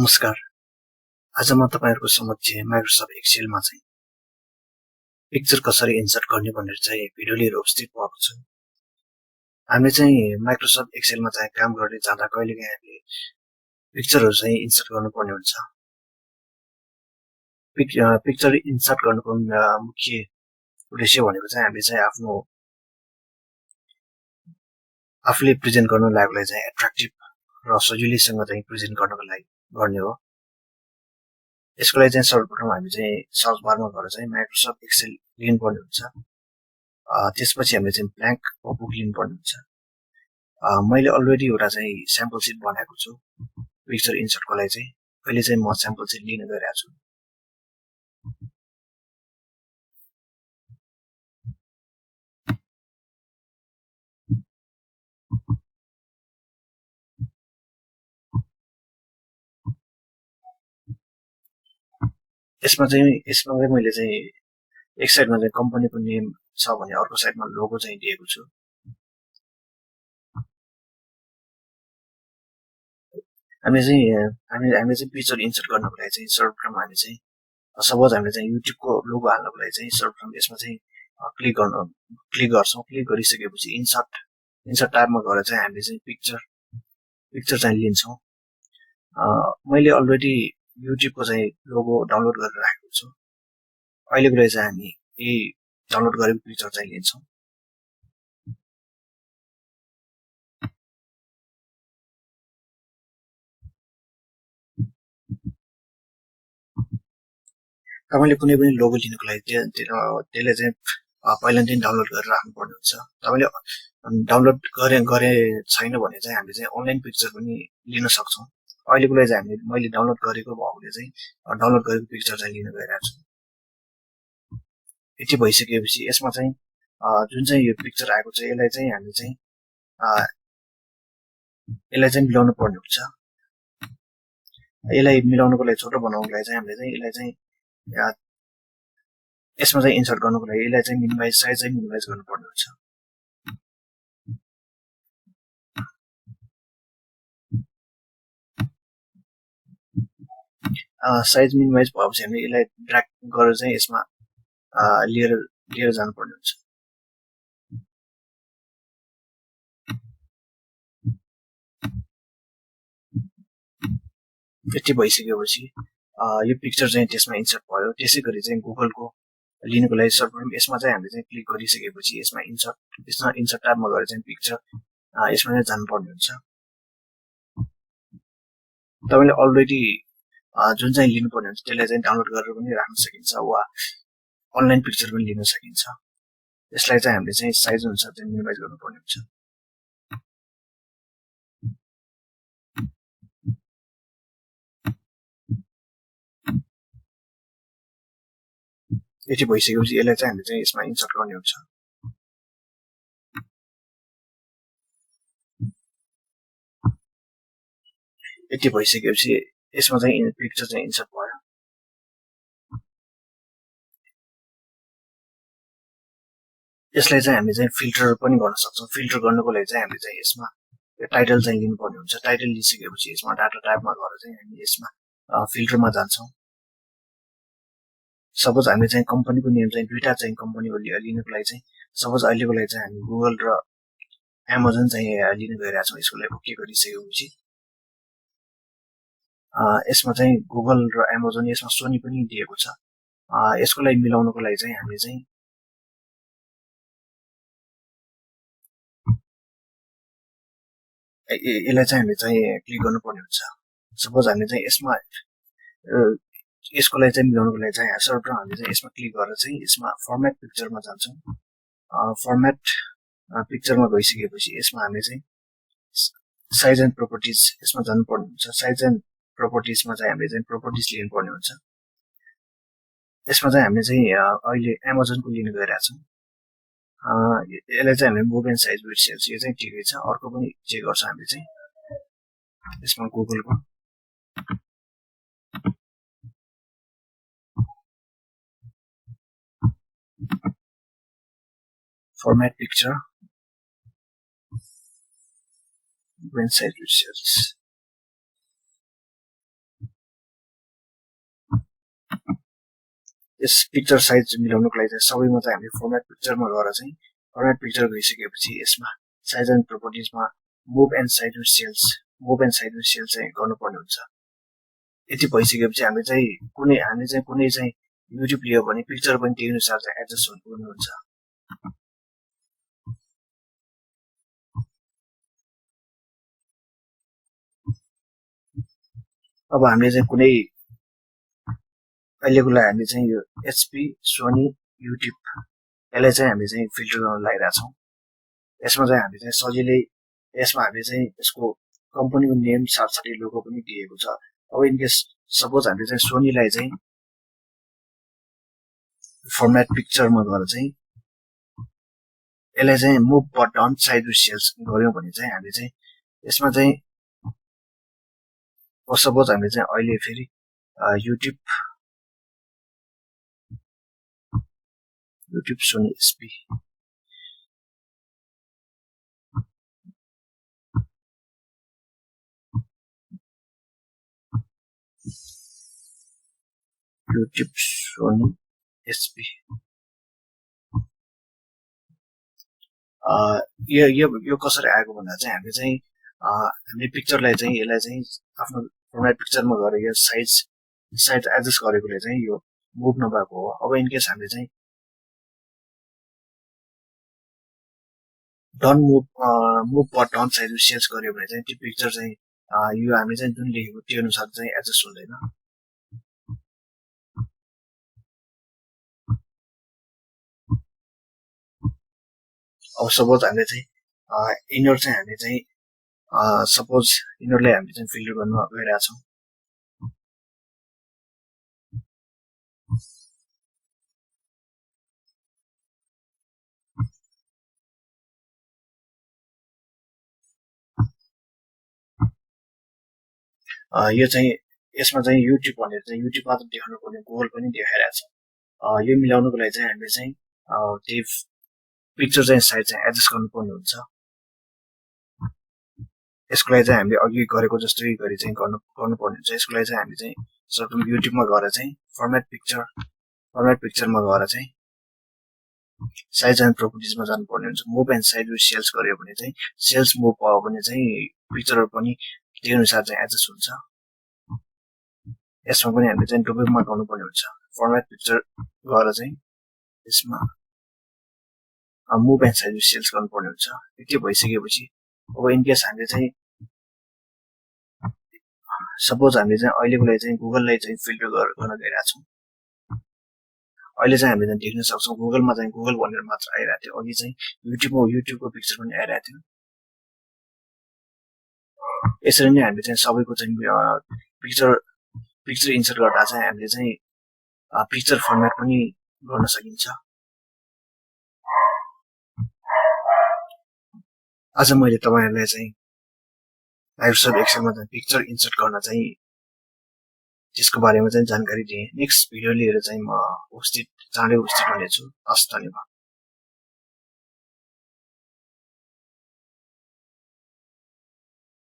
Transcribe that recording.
नमस्कार। आज म तपाईहरुको समक्ष माइक्रोसफ्ट एक्सेलमा चाहिँ पिक्चर कसरी इन्सर्ट गर्ने भनेर चाहिँ भिडियो लिएर उपस्थित भएको छु। हामीले चाहिँ माइक्रोसफ्ट एक्सेलमा चाहिँ काम गर्ने जाँदा कहिलेकाहीँ हामीले पिक्चरहरु चाहिँ इन्सर्ट गर्नुपर्ने हुन्छ। पिक्चर इन्सर्ट गर्नुको मुख्य उद्देश्य भनेको चाहिँ हामीले चाहिँ आफूले प्रेजेन्ट गर्न लागेलाई चाहिँ एट्र्याक्टिभ र सजिलैसँग चाहिँ प्रेजेन्ट गर्नको लागि गर्ने हो। यसको लागि चाहिँ सर्वप्रथम हामी चाहिँ सर्च बारमा गएर चाहिँ माइक्रोसफ्ट एक्सेल लिनुपर्ने हुन्छ। त्यसपछि हामीले चाहिँ ब्ल्याङ्क बुक लिनुपर्ने हुन्छ। मैले अलरेडी एउटा चाहिँ स्याम्पल सिट बनाएको छु पिक्चर इन्सर्टको लागि चाहिँ। अहिले चाहिँ म स्याम्पल सिट लिन गइरहेको छु। यसमा चाहिँ मैले चाहिँ एक साइडमा चाहिँ कम्पनीको नेम छ भने अर्को साइडमा लोगो चाहिँ दिएको छु। हामीले चाहिँ पिक्चर इन्सर्ट गर्नको लागि चाहिँ सर्वप्रथम हामी चाहिँ सपोज हामीले चाहिँ युट्युबको लोगो हाल्नको लागि चाहिँ सर्वप्रथम यसमा चाहिँ क्लिक गर्छौं। क्लिक गरिसकेपछि इन्सर्ट ट्याबमा गएर चाहिँ हामीले चाहिँ पिक्चर चाहिँ लिन्छौं। मैले अलरेडी युट्युबको चाहिँ लोगो डाउनलोड गरेर राखेको छु। अहिलेको लागि चाहिँ हामी यही डाउनलोड गरेको पिक्चर चाहिँ लिन्छौं। तपाईले कुनै पनि लोगो लिनको लागि त्यसले चाहिँ पहिला दिन डाउनलोड गरेर राख्नुपर्ने हुन्छ। तपाईले डाउनलोड गरे छैन भने चाहिँ हामीले चाहिँ अनलाइन पिक्चर पनि लिन सक्छौं। अहिलेको लागि चाहिँ मैले डाउनलोड गरेको भएकोले चाहिँ डाउनलोड गरेको पिक्चर चाहिँ लिन गइरहेको छु। यति भइसकेपछि यसमा चाहिँ जुन चाहिँ यो पिक्चर आएको छ यसलाई चाहिँ हामी चाहिँ मिलाउनु पर्ने हुन्छ। यसलाई मिलाउनको लागि छोटो बनाउनको लागि चाहिँ हामीले चाहिँ यसलाई चाहिँ यसमा चाहिँ इन्सर्ट गर्नको लागि यसलाई चाहिँ मिनिमाइज साइज चाहिँ मिनिमाइज गर्नुपर्ने हुन्छ। साइज मिनिमाइज भएपछि हामीले यसलाई ड्र्याग गरेर चाहिँ यसमा लिएर जानुपर्ने हुन्छ। यति भइसकेपछि यो पिक्चर चाहिँ त्यसमा इन्सर्ट भयो। त्यसैगरी चाहिँ गुगलको लिनको लागि सर्वप्रथम यसमा चाहिँ हामीले चाहिँ क्लिक गरिसकेपछि यसमा इन्सर्ट ट्याबमा गएर चाहिँ पिक्चर यसमा चाहिँ जानुपर्ने हुन्छ। तपाईले अलरेडी जुन चाहिँ लिनुपर्ने हुन्छ त्यसलाई चाहिँ डाउनलोड गरेर पनि राख्न सकिन्छ वा अनलाइन पिक्चर पनि लिन सकिन्छ। यसलाई चाहिँ हामीले चाहिँ साइज अनुसार चाहिँ मिनिमाइज गर्नुपर्ने हुन्छ। यति भइसकेपछि यसलाई चाहिँ हामीले चाहिँ यसमा इन्सर्ट गर्ने हुन्छ। यति भइसकेपछि यसमा चाहिँ पिक्चर चाहिँ इन्सर्ट भयो। यसलाई चाहिँ हामी चाहिँ फिल्टर पनि गर्न सक्छौं। फिल्टर गर्नको लागि चाहिँ हामीले चाहिँ यसमा टाइटल चाहिँ लिनुपर्ने हुन्छ। टाइटल लिइसकेपछि यसमा डाटा ट्याबमा गएर चाहिँ हामी यसमा फिल्टरमा जान्छौं। सपोज हामीले चाहिँ कम्पनीको नेम चाहिँ दुईटा चाहिँ कम्पनीको लिनको लागि चाहिँ सपोज अहिलेको लागि चाहिँ हामी गुगल र एमाजोन चाहिँ लिन गइरहेका छौं। यसको लागि ओके गरिसकेपछि यसमा चाहिँ गुगल र एमाजोन यसमा सोनी पनि दिएको छ। यसको लागि मिलाउनको लागि चाहिँ हामीले चाहिँ यसलाई चाहिँ हामीले चाहिँ क्लिक गर्नुपर्ने हुन्छ। सपोज हामीले चाहिँ यसमा यसको लागि चाहिँ मिलाउनको लागि चाहिँ सर्वप्रथम हामीले चाहिँ यसमा क्लिक गरेर चाहिँ यसमा फर्मेट पिक्चरमा जान्छौं। फर्मेट पिक्चरमा गइसकेपछि यसमा हामीले चाहिँ साइज एन्ड प्रोपर्टिज यसमा जानुपर्ने हुन्छ। साइज एन्ड प्रोपर्टिजमा चाहिँ हामीले चाहिँ प्रोपर्टिज लिनुपर्ने हुन्छ। यसमा चाहिँ हामीले चाहिँ अहिले एमाजोनको लिन गइरहेका छौं। यसलाई चाहिँ हामीले move and size with cells यो चाहिँ ठिकै छ। अर्को पनि चेक गर्छ हामीले चाहिँ यसमा गुगलको format picture when size with cells यस पिक्चर साइज मिलाउनको लागि चाहिँ सबैमा चाहिँ हामीले फर्मेट पिक्चरमा गएर चाहिँ फर्मेट पिक्चर गइसकेपछि यसमा साइज एन्ड प्रोपर्टिजमा move and side with cells चाहिँ गर्नुपर्ने हुन्छ। यति भइसकेपछि हामी चाहिँ कुनै चाहिँ युट्युब लियो भने पिक्चर पनि त्यही अनुसार चाहिँ एडजस्ट गर्नुहुन्छ। अब हामीले चाहिँ कुनै अहिलेको लागि हामी चाहिँ यो एचपी सोनी युट्युब यसलाई चाहिँ हामी चाहिँ फिल्टर गर्न लागिरहेका छौँ। यसमा चाहिँ हामी चाहिँ सजिलै यसमा हामीले चाहिँ यसको कम्पनीको नेम साथसाथै लोगो पनि दिएको छ। अब इनकेस सपोज हामीले चाहिँ सोनीलाई चाहिँ फर्मेट पिक्चरमा गएर चाहिँ यसलाई चाहिँ move but don't size with cells गर्यौं भने चाहिँ हामी चाहिँ यसमा चाहिँ सपोज हामीले चाहिँ अहिले फेरि YouTube Soni SP YouTube Soni SP यो कसरी आएको भन्दा चाहिँ हामीले चाहिँ हामीले पिक्चरलाई चाहिँ यसलाई चाहिँ आफ्नो फर्मेट पिक्चरमा गएर यो साइज एडजस्ट गरेकोले चाहिँ यो मुभ नभएको हो। अब इनकेस हामीले चाहिँ don't move but don't size cells गर्यो भने चाहिँ त्यो पिक्चर चाहिँ यो हामी चाहिँ जुन लेखेको त्यो अनुसार चाहिँ एडजस्ट हुँदैन। अब सपोज हामीले चाहिँ इनर चाहिँ हामीले चाहिँ सपोज इनरलाई हामीले चाहिँ फिल्टर गर्न गइरहेका छौँ। यो चाहिँ यसमा चाहिँ युट्युब भनेर चाहिँ युट्युब मात्र देखाउनु पर्ने गुगल पनि देखाइरहेको छ। यो मिलाउनुको लागि चाहिँ हामीले चाहिँ त्यो पिक्चर चाहिँ साइज चाहिँ एडजस्ट गर्नुपर्ने हुन्छ। यसको लागि चाहिँ हामीले अघि गरेको जस्तै गरी चाहिँ गर्नुपर्ने हुन्छ। यसको लागि चाहिँ हामी चाहिँ सर्टकट युट्युबमा गएर चाहिँ फर्मेट पिक्चरमा गएर चाहिँ साइज एन्ड प्रोपर्टिजमा जानुपर्ने हुन्छ। Move and side with cells गर्यो भने चाहिँ सेल्स मुभ भयो भने चाहिँ पिक्चरहरू पनि त्यही अनुसार चाहिँ एडजस्ट हुन्छ। यसमा पनि हामीले चाहिँ डुप्लिकेटमा गर्नुपर्ने हुन्छ। फर्मेट पिक्चर गएर चाहिँ यसमा move and size with cells गर्नुपर्ने हुन्छ। यति भइसकेपछि अब इनकेस हामीले चाहिँ सपोज हामीले चाहिँ अहिलेको लागि चाहिँ गुगललाई चाहिँ फिल्टर गर्न गइरहेका छौँ। अहिले चाहिँ हामीले चाहिँ देख्न सक्छौँ गुगलमा चाहिँ गुगल भनेर मात्र आइरहेको थियो। अघि चाहिँ युट्युबको पिक्चर पनि आइरहेको थियो। यसरी नै हामीले चाहिँ सबैको चाहिँ पिक्चर इन्सर्ट गर्दा चाहिँ हामीले चाहिँ पिक्चर फर्मेट पनि गर्न सकिन्छ। आज मैले तपाईहरुलाई चाहिँ माइक्रोसफ्ट एक्सेलमा चाहिँ पिक्चर इन्सर्ट गर्न चाहिँ त्यसको बारेमा चाहिँ जानकारी दिएँ। नेक्स्ट भिडियो लिएर चाहिँ म चाँडै उपस्थित हुनेछु। हस्, धन्यवाद।